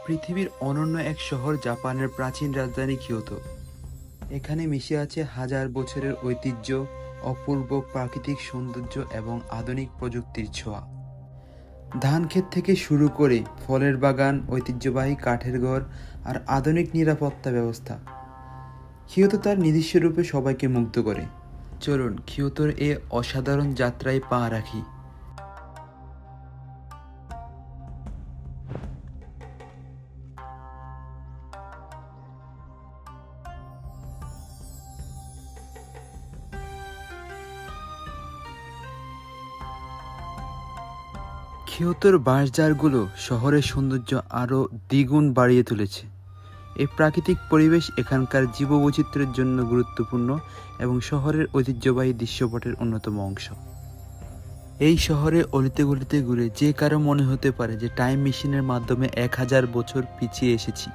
পৃথিবীর অনন্য এক শহর জাপানের প্রাচীন রাজধানী কিয়োতো। এখানে মিশে আছে হাজার বছরের ঐতিহ্য, অপূর্ব প্রাকৃতিক সৌন্দর্য এবং আধুনিক প্রযুক্তির ছোঁয়া। ধান ক্ষেত থেকে শুরু করে ফলের বাগান, ঐতিহ্যবাহী কাঠের ঘর আর আধুনিক নিরাপত্তা ব্যবস্থা, কিয়োতো তার নিজস্ব রূপে সবাইকে মুগ্ধ করে। চলুন কিয়োতোর এ অসাধারণ যাত্রায় পা রাখি। কিয়োতোর বাঁশঝাড়গুলো শহরের সৌন্দর্য আরও দ্বিগুণ বাড়িয়ে তুলেছে। এই প্রাকৃতিক পরিবেশ এখানকার জীববৈচিত্র্যের জন্য গুরুত্বপূর্ণ এবং শহরের ঐতিহ্যবাহী দৃশ্যপটের অন্যতম অংশ। এই শহরে অলিতে গলিতে ঘুরে যে কারো মনে হতে পারে যে টাইম মেশিনের মাধ্যমে 1000 বছর পিছিয়ে এসেছি।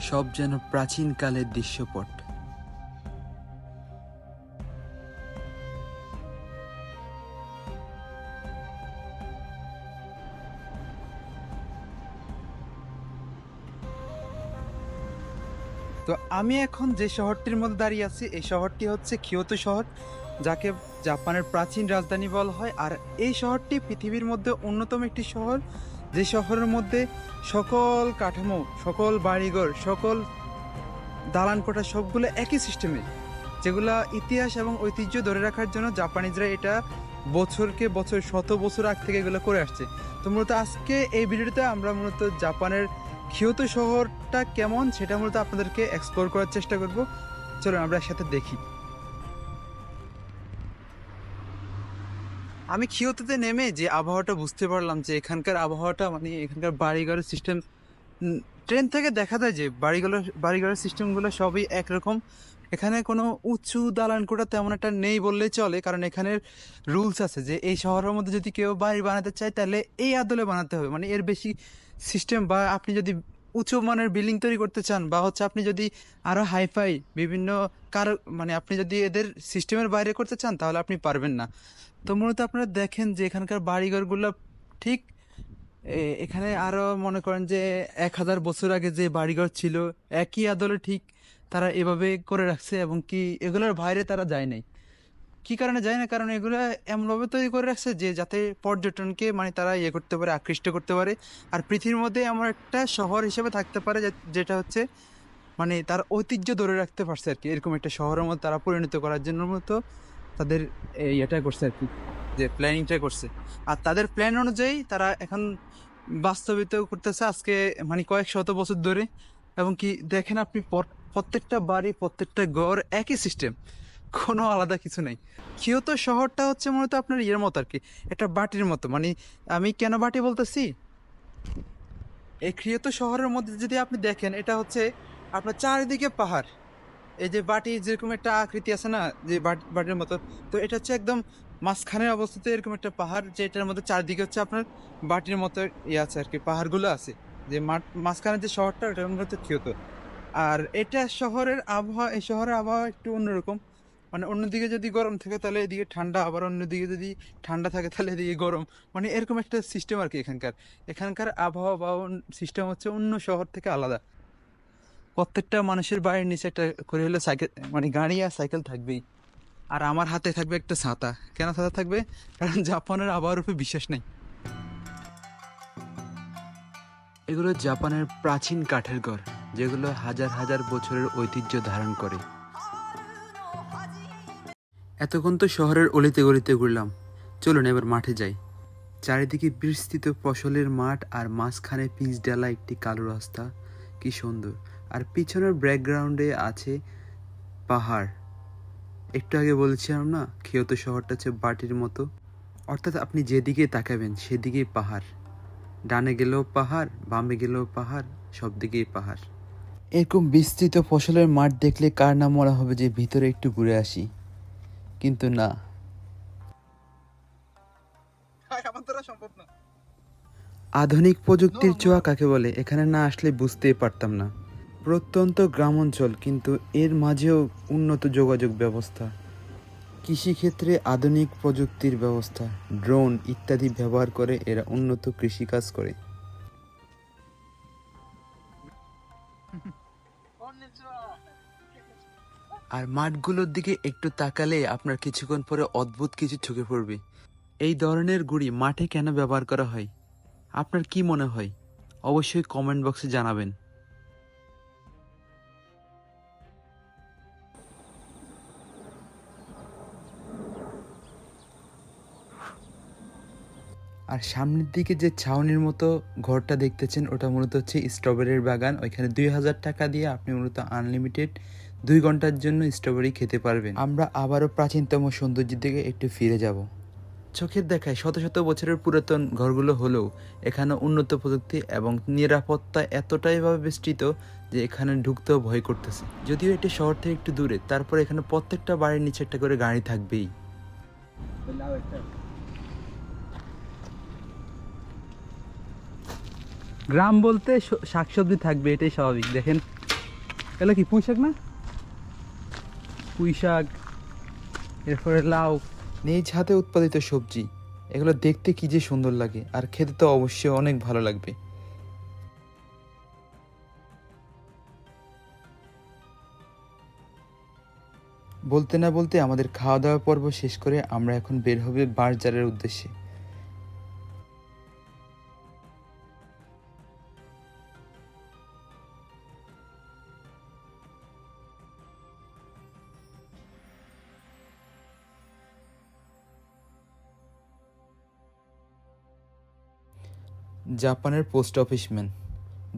সব যেন প্রাচীনকালের দৃশ্যপট। তো আমি এখন যে শহরটির মধ্যে দাঁড়িয়ে আছি, এই শহরটি হচ্ছে কিয়োতো শহর, যাকে জাপানের প্রাচীন রাজধানী বলা হয়। আর এই শহরটি পৃথিবীর মধ্যে অন্যতম একটি শহর, যে শহরের মধ্যে সকল কাঠামো, সকল বাড়িঘর, সকল দালান কোঠা সবগুলো একই সিস্টেমে, যেগুলা ইতিহাস এবং ঐতিহ্য ধরে রাখার জন্য জাপানিজরা এটা বছরকে বছর, শত বছর আগ থেকে এগুলো করে আসছে। তো মূলত আজকে এই ভিডিওতে আমরা মূলত জাপানের কিয়োতো শহরটা কেমন সেটা মূলত আপনাদেরকে এক্সপ্লোর করার চেষ্টা করব। চলুন আমরা একসাথে দেখি। আমি কিয়োতোতে নেমে যে আবহাওয়াটা বুঝতে পারলাম, যে এখানকার আবহাওয়াটা মানে এখানকার বাড়িঘরের সিস্টেম, ট্রেন থেকে দেখা যায় যে বাড়িঘরের সিস্টেমগুলো সবই একরকম। এখানে কোনো উঁচু দালান কোঠা তেমন একটা নেই বললেই চলে, কারণ এখানের রুলস আছে যে এই শহরের মধ্যে যদি কেউ বাড়ি বানাতে চায় তাহলে এই আদলে বানাতে হবে, মানে এর বেশি সিস্টেম। বা আপনি যদি উঁচু মানের বিল্ডিং তৈরি করতে চান, বা হচ্ছে আপনি যদি আরও হাইফাই বিভিন্ন মানে আপনি যদি এদের সিস্টেমের বাইরে করতে চান তাহলে আপনি পারবেন না। তো মূলত আপনারা দেখেন যে এখানকার বাড়িঘরগুলো ঠিক এখানে আরও মনে করেন যে 1000 বছর আগে যে বাড়িঘর ছিল একই আদলে ঠিক তারা এভাবে করে রাখছে, এবং কি এগুলোর বাইরে তারা যায় নাই। কি কারণে যায় না? কারণ এগুলো এমনভাবে তৈরি করে রাখছে যে যাতে পর্যটনকে মানে তারা ইয়ে করতে পারে, আকৃষ্ট করতে পারে, আর পৃথিবীর মধ্যে এমন একটা শহর হিসেবে থাকতে পারে যেটা হচ্ছে মানে তার ঐতিহ্য ধরে রাখতে পারছে আর কি। এরকম একটা শহরের মধ্যে তারা পরিণত করার জন্য মতো তাদের ইয়েটা করছে আর কি, যে প্ল্যানিংটা করছে। আর তাদের প্ল্যান অনুযায়ী তারা এখন বাস্তবিত করতেছে আজকে মানে কয়েক শত বছর ধরে। এবং কি দেখেন আপনি প্রত্যেকটা বাড়ি, প্রত্যেকটা ঘর একই সিস্টেম, কোনো আলাদা কিছু নেই। কিয়োতো শহরটা হচ্ছে মূলত আপনার ইয়ের মতো আর কি, একটা বাটির মতো। মানে আমি কেন বাটি বলতেছি, এই কিয়োতো শহরের মধ্যে যদি আপনি দেখেন, এটা হচ্ছে আপনার চারিদিকে পাহাড়। এই যে বাটি যেরকম একটা আকৃতি আছে না, যে বাটির মতো, তো এটা হচ্ছে একদম মাঝখানে অবস্থিত এরকম একটা পাহাড়, যে এটার মধ্যে চারদিকে হচ্ছে আপনার বাটির মতো ইয়ে আছে আর কি, পাহাড়গুলো আছে। যে মাঝখানে যে শহরটা, ওটার মধ্যে কিয়োতো। আর এটা শহরের আবহাওয়া, এই শহরের আবহাওয়া একটু অন্যরকম। মানে অন্যদিকে যদি গরম থাকে তাহলে এদিকে ঠান্ডা, আবার অন্যদিকে যদি ঠান্ডা থাকে তাহলে এদিকে গরম। মানে এরকম একটা সিস্টেম আর কি। এখানকার আবহাওয়া বা সিস্টেম হচ্ছে অন্য শহর থেকে আলাদা। প্রত্যেকটা মানুষের বাড়ির নিচে একটা করে হলে সাইকেল, মানে গাড়ি আর সাইকেল থাকবেই। আর আমার হাতে থাকবে একটা ছাতা। কেন ছাতা থাকবে? কারণ জাপানের আবহাওয়ার উপরে বিশ্বাস নেই। এগুলো জাপানের প্রাচীন কাঠের ঘর, যেগুলো হাজার হাজার বছরের ঐতিহ্য ধারণ করে। এতক্ষণ তো শহরের অলিতে গলিতে ঘুরলাম, চলুন এবার মাঠে যাই। চারিদিকে বিস্তৃত ফসলের মাঠ, আর মাঝখানে পিচ ডালা একটি কালো রাস্তা। কি সুন্দর! আর পিছনের ব্যাকগ্রাউন্ডে আছে পাহাড়। একটু আগে বলছিলাম না, কিয়োতো শহরটা হচ্ছে বাটির মতো, অর্থাৎ আপনি যেদিকে তাকাবেন সেদিকেই পাহাড়। ডানে গেলেও পাহাড়, বামে গেলেও পাহাড়, সব দিকেই পাহাড়। এরকম বিস্তৃত ফসলের মাঠ দেখলে কার না মনে হবে যে ভিতরে একটু ঘুরে আসি, কিন্তু না, আধুনিক প্রযুক্তির ছোঁয়া কাকে বলে এখানে না আসলে বুঝতেই পারতাম না। প্রত্যন্ত গ্রামাঞ্চল, কিন্তু এর মাঝেও উন্নত যোগাযোগ ব্যবস্থা, কৃষিক্ষেত্রে আধুনিক প্রযুক্তির ব্যবস্থা, ড্রোন ইত্যাদি ব্যবহার করে এরা উন্নত কৃষিকাজ করে। আর মাঠগুলোর দিকে একটু তাকালে আপনার কিছুক্ষণ পরে অদ্ভুত কিছু চোখে পড়বে। এই ধরনের গুড়ি মাঠে কেন ব্যবহার করা হয় আপনার কি মনে হয় অবশ্যই কমেন্ট বক্সে জানাবেন। আর সামনের দিকে যে ছাউনির মতো ঘরটা দেখতেছেন ওটা মূলত হচ্ছে স্ট্রবেরির বাগান। ওইখানে 2000 টাকা দিয়ে আপনি মূলত আনলিমিটেড 2 ঘন্টার জন্য স্ট্রবেরি খেতে পারবেন। আমরা আবারও প্রাচীনতম সৌন্দর্যের দিকে একটু ফিরে যাব। চোখের দেখায় শত শত বছরের পুরাতন ঘরগুলো হলেও এখানে উন্নত প্রযুক্তি এবং নিরাপত্তা এতটাই ভাবে বিস্তৃত যে এখানে ঢুকতেও ভয় করতেছে। যদিও এটি শহর থেকে একটু দূরে, তারপর এখানে প্রত্যেকটা বাড়ির নিচে একটা করে গাড়ি থাকবেই। গ্রাম বলতে শাকসবজি থাকবে, এটাই স্বাভাবিক। দেখেন এগুলো কি পুঁই শাক না? পুঁই শাক, এরপরে লাউ, নিজ হাতে উৎপাদিত সবজি। এগুলো দেখতে কি যে সুন্দর লাগে, আর খেতে তো অবশ্যই অনেক ভালো লাগবে। বলতে না বলতে আমাদের খাওয়া দাওয়া পর্ব শেষ করে আমরা এখন বের হবে বাজারের উদ্দেশ্যে। জাপানের পোস্ট অফিস ম্যান,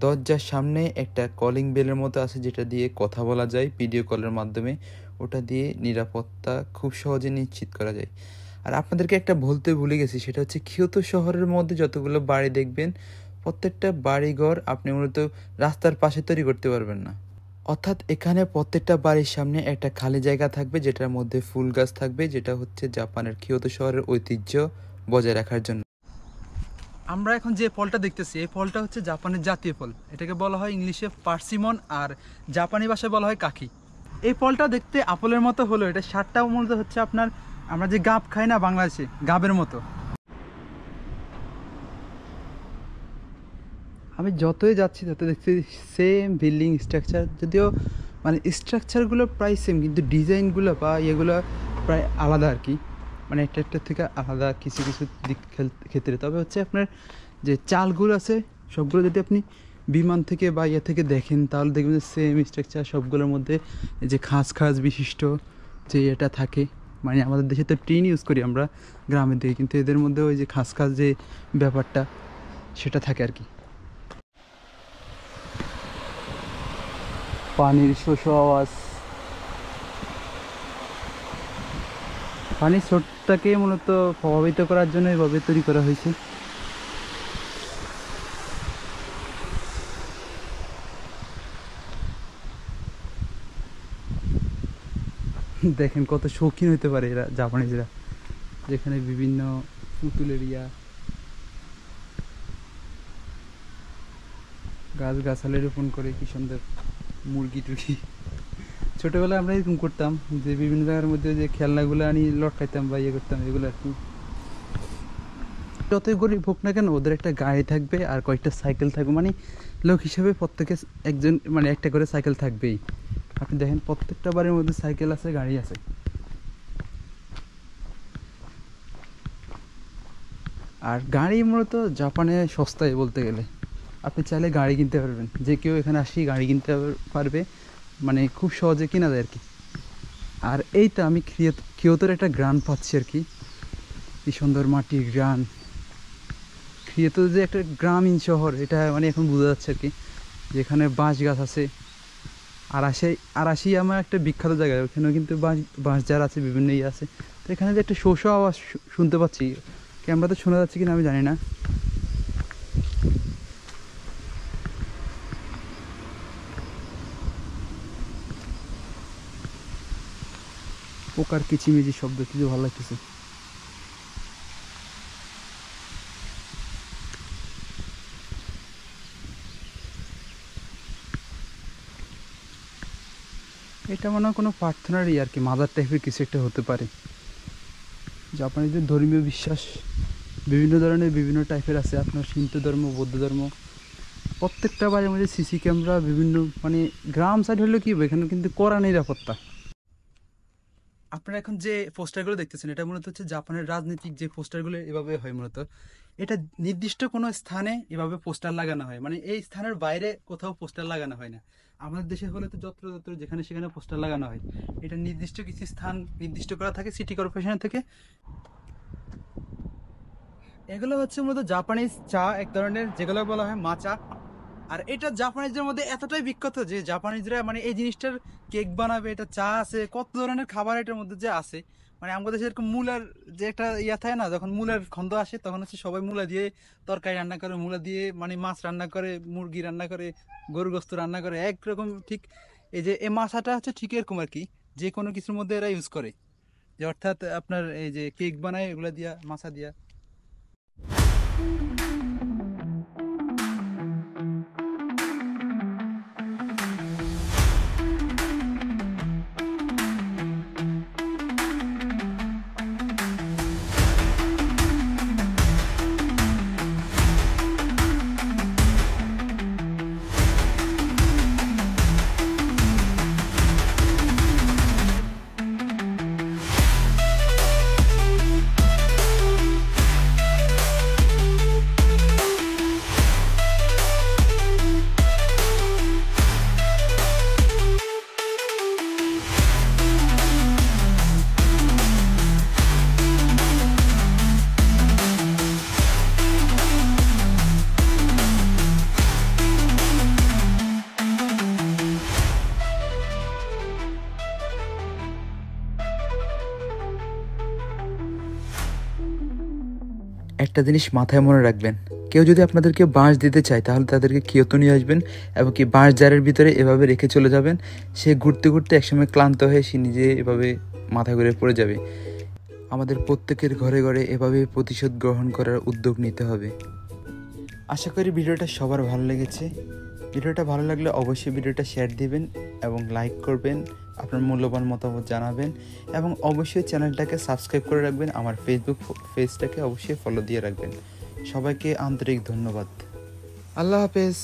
দরজার সামনে একটা কলিং বেলের মতো আছে যেটা দিয়ে কথা বলা যায় ভিডিও কলের মাধ্যমে। ওটা দিয়ে নিরাপত্তা খুব সহজে নিশ্চিত করা যায়। আর আপনাদেরকে একটা বলতে ভুলে গেছি, সেটা হচ্ছে কিয়োতো শহরের মধ্যে যতগুলো বাড়ি দেখবেন প্রত্যেকটা বাড়িঘর আপনি মূলত রাস্তার পাশে তৈরি করতে পারবেন না। অর্থাৎ এখানে প্রত্যেকটা বাড়ির সামনে একটা খালি জায়গা থাকবে যেটার মধ্যে ফুল গাছ থাকবে, যেটা হচ্ছে জাপানের কিয়োতো শহরের ঐতিহ্য বজায় রাখার জন্য। আমরা এখন যে ফলটা দেখতেছি এই ফলটা হচ্ছে জাপানের জাতীয় ফল। এটাকে বলা হয় ইংলিশে পার্সিমন, আর জাপানি ভাষায় বলা হয় কাকি। এই ফলটা দেখতে আপেলের মতো হলো, এটা স্বাদটা মূলত হচ্ছে আপনার আমরা যে গাব খাই না বাংলাদেশে, গাবের মতো। আমি যতই যাচ্ছি তত দেখছি সেম বিল্ডিং স্ট্রাকচার, যদিও মানে স্ট্রাকচারগুলো প্রায় সেম কিন্তু ডিজাইনগুলো বা ইয়েগুলো প্রায় আলাদা আর কি, মানে একটা একটা থেকে আলাদা কিছু কিছু দিক ক্ষেত্রে। তবে হচ্ছে আপনার যে চালগুলো আছে সবগুলো যদি আপনি বিমান থেকে বা ইয়ে থেকে দেখেন তাহলে দেখবেন যে সেম স্ট্রাকচার সবগুলোর মধ্যে যে খাঁজ খাঁজ বিশিষ্ট যে এটা থাকে। মানে আমাদের দেশে তো টিন ইউজ করি আমরা গ্রামের দিকে, কিন্তু এদের মধ্যে ওই যে খাঁজ খাঁজ যে ব্যাপারটা সেটা থাকে আর কি। পানির শোষ আওয়াজ, পানির স্রোতটাকে মূলত প্রভাবিত করার জন্য এভাবে তৈরি করা হয়েছে। দেখেন কত শৌখিন হতে পারে এরা জাপানিজরা, যেখানে বিভিন্ন পুতুলের ইয়া, গাছ গাছালি রোপণ করে কি সুন্দর, মুরগি টুরগি। ছোটোবেলায় আমরা এরকম করতাম যে বিভিন্ন জায়গার মধ্যে যে খেলনাগুলো আনি লটকাইতাম বা ইয়ে করতাম, এগুলো আর কি। যতই গরিব হোক না কেন ওদের একটা গাড়ি থাকবে আর কয়েকটা সাইকেল থাকবে, মানে লোক হিসেবে প্রত্যেকে একজন মানে একটা করে সাইকেল থাকবেই। আপনি দেখেন প্রত্যেকটা বাড়ির মধ্যে সাইকেল আছে, গাড়ি আছে। আর গাড়ি মূলত জাপানে সস্তায় বলতে গেলে, আপনি চাইলে গাড়ি কিনতে পারবেন, যে কেউ এখানে আসি গাড়ি কিনতে পারবে, মানে খুব সহজে কেনা যায় আর কি। আর এই তো আমি কিয়োতোর একটা গ্রান পাচ্ছি আর কি, কি সুন্দর মাটির গ্রান। কিয়োতো যে একটা গ্রামীণ শহর এটা মানে এখন বোঝা যাচ্ছে আর কি, যেখানে বাঁশ গাছ আছে। আরাশি আমার একটা বিখ্যাত জায়গা, ওখানেও কিন্তু বাঁশ ঝাড় আছে, বিভিন্ন ইয়ে আছে। তো এখানে যে একটা শোষা আওয়াজ শুনতে পাচ্ছি, ক্যামেরাতে শোনা যাচ্ছে কিনা আমি জানি না। পোকার কিচিমিচি শব্দ কিছু ভালো লাগতেছে। এটা মনে হয় কোনো প্রার্থনারই আর কি, মাদার টাইপের কিছু একটা হতে পারে। জাপানিদের ধর্মীয় বিশ্বাস বিভিন্ন ধরনের বিভিন্ন টাইপের আছে, আপনার শিন্তো ধর্ম, বৌদ্ধ ধর্ম, প্রত্যেকটা বাড়ির মধ্যে সিসি ক্যামেরা বিভিন্ন, মানে গ্রাম সাইড হলে কি হবে, এখানে কিন্তু কড়া নিরাপত্তা। আপনারা এখন যে পোস্টারগুলো দেখতেছেন এটা মূলত হচ্ছে জাপানের রাজনৈতিক যে পোস্টারগুলো এভাবে হয় মূলত। এটা নির্দিষ্ট কোনো স্থানে এভাবে পোস্টার লাগানো হয়, মানে এই স্থানের বাইরে কোথাও পোস্টার লাগানো হয় না। আমাদের দেশে হলে তো যত্র যত্র যেখানে সেখানে পোস্টার লাগানো হয়। এটা নির্দিষ্ট কিছু স্থান নির্দিষ্ট করা থাকে সিটি কর্পোরেশন থেকে। এগুলো হচ্ছে মূলত জাপানিজ চা এক ধরনের, যেগুলো বলা হয় মাচা। আর এটা জাপানিজদের মধ্যে এতটাই বিখ্যাত যে জাপানিজরা মানে এই জিনিসটার কেক বানাবে, এটা চা আছে, কত ধরনের খাবার এটার মধ্যে যে আছে। মানে আমাদের দেশে এরকম মূলার যে একটা ইয়া থাকে না, যখন মূলার খন্দ আসে তখন হচ্ছে সবাই মূলা দিয়ে তরকারি রান্না করে, মূলা দিয়ে মানে মাছ রান্না করে, মুরগি রান্না করে, গরু গোস্ত রান্না করে একরকম। ঠিক এই যে এই মাছাটা হচ্ছে ঠিক এরকম আর কি, যে কোনো কিছুর মধ্যে এরা ইউজ করে। যে অর্থাৎ আপনার এই যে কেক বানায় এগুলা দিয়া, মাছা দিয়া। একটা জিনিস মাথায় মনে রাখবেন, কেউ যদি আপনাদেরকে বাঁশ দিতে চায় তাহলে তাদেরকে কিয়োতো নিয়ে আসবেন এবং কি বাঁশ জারের ভিতরে এভাবে রেখে চলে যাবেন। সে ঘুরতে ঘুরতে একসময় ক্লান্ত হয়ে সে নিজে এভাবে মাথা ঘুরে পড়ে যাবে। আমাদের প্রত্যেকের ঘরে ঘরে এভাবে প্রতিশোধ গ্রহণ করার উদ্যোগ নিতে হবে। আশা করি ভিডিওটা সবার ভালো লেগেছে। ভিডিওটা ভালো লাগলে অবশ্যই ভিডিওটা শেয়ার দিবেন এবং লাইক করবেন, আপনার মূল্যবান মতামত জানাবেন এবং অবশ্যই চ্যানেলটাকে সাবস্ক্রাইব করে রাখবেন। আমার ফেসবুক পেজটাকে অবশ্যই ফলো দিয়ে রাখবেন। সবাইকে আন্তরিক ধন্যবাদ। আল্লাহ হাফেজ।